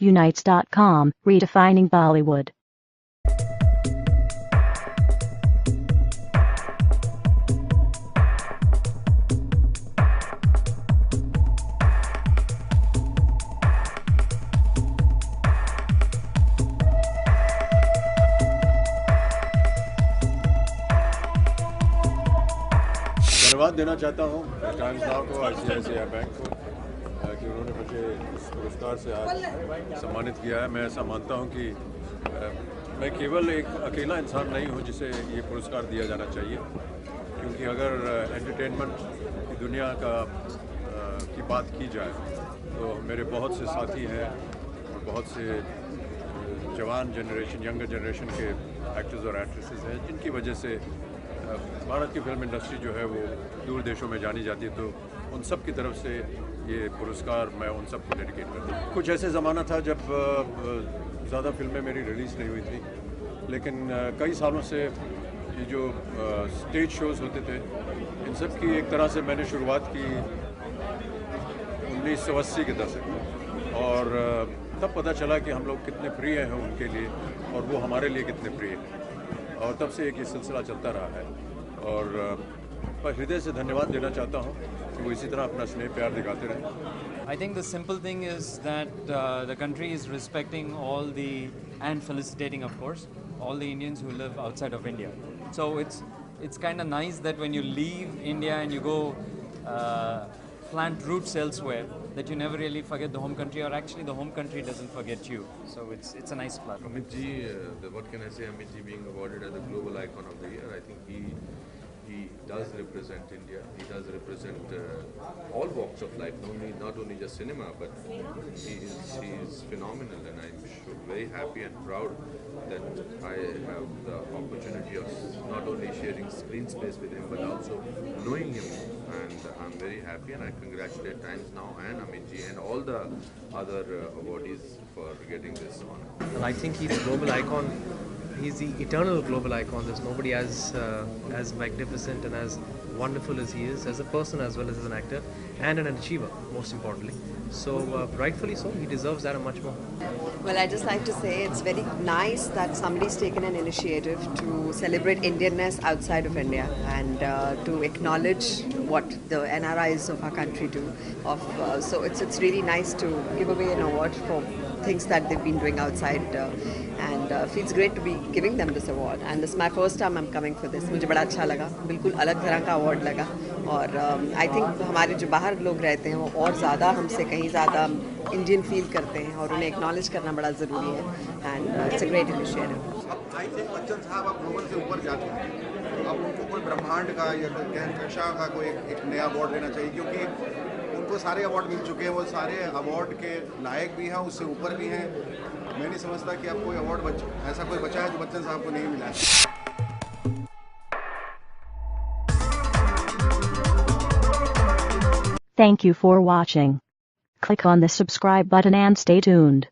Unites.com, redefining Bollywood. धन्यवाद देना चाहता हूँ टाइम्स नाउ को, ICICI बैंक को कि उन्होंने मुझे इस पुरस्कार से आज सम्मानित किया है। मैं ऐसा मानता हूँ कि मैं केवल एक अकेला इंसान नहीं हूँ जिसे ये पुरस्कार दिया जाना चाहिए, क्योंकि अगर एंटरटेनमेंट की दुनिया की बात की जाए तो मेरे बहुत से साथी हैं और बहुत से जवान जनरेशन, यंगर जनरेशन के एक्टर्स और एक्ट्रेसेस हैं जिनकी वजह से भारत की फिल्म इंडस्ट्री जो है वो दूर देशों में जानी जाती है। तो उन सब की तरफ से ये पुरस्कार मैं उन सब को डेडिकेट करता हूँ। कुछ ऐसे ज़माना था जब ज़्यादा फिल्में मेरी रिलीज़ नहीं हुई थी, लेकिन कई सालों से ये जो स्टेज शोज़ होते थे इन सब की एक तरह से मैंने शुरुआत की 1980 के दशक में, और तब पता चला कि हम लोग कितने प्रिय हैं उनके लिए और वो हमारे लिए कितने प्रिय हैं, और तब से एक ये सिलसिला चलता रहा है। और मैं हृदय से धन्यवाद देना चाहता हूँ कि वो इसी तरह अपना स्नेह प्यार दिखाते रहें। I think the simple thing is that the country is respecting and felicitating, of course, all the Indians who live outside of India. So it's kind of nice that when you leave India and you go plant roots elsewhere, that you never really forget the home country, or actually the home country doesn't forget you. So it's a nice plus. Amit ji, what can I say? Amit ji being awarded as a global icon of the year, I think he does represent India. He does represent all walks of life, not only just cinema, but he is phenomenal, and I'm very happy and proud that I have the opportunity of not only sharing screen space with him, but also knowing him. And I'm very happy, and I congratulate Times Now and Amit ji and all the other awardees for getting this honor. Well, I think he's a global icon. He's the eternal global icon. There's nobody as magnificent and as wonderful as he is, as a person as well as an actor and an achiever, most importantly. So rightfully so, he deserves that and much more. Well, I just like to say it's very nice that somebody's taken an initiative to celebrate Indianness outside of India and to acknowledge what the NRIs of our country do. So it's really nice to give away an award for things that they've been doing outside, and feels great to be giving them this award. And this is my first time I'm coming for this. मुझे बड़ा अच्छा लगा, बिल्कुल अलग तरह का award लगा, और I think हमारे जो बाहर लोग रहते हैं वो और ज़्यादा हमसे कहीं ज़्यादा इंडियन फील करते हैं, और उन्हें एक्नॉलेज करना बड़ा ज़रूरी है, and it's a great initiative. अब आई थिंक बच्चन साहब अब ग्लोबल से ऊपर जा चुके हैं, अब उनको कोई ब्रह्मांड का या कहकशां का कोई एक नया अवार्ड लेना चाहिए, क्योंकि उनको सारे अवार्ड मिल चुके हैं, वो सारे अवार्ड के लायक भी हैं, उससे ऊपर भी हैं। मैं नहीं समझता कि अब कोई अवार्ड ऐसा कोई बचा है जो बच्चन साहब को नहीं मिला है। Thank you for watching. Click on the subscribe button and stay tuned.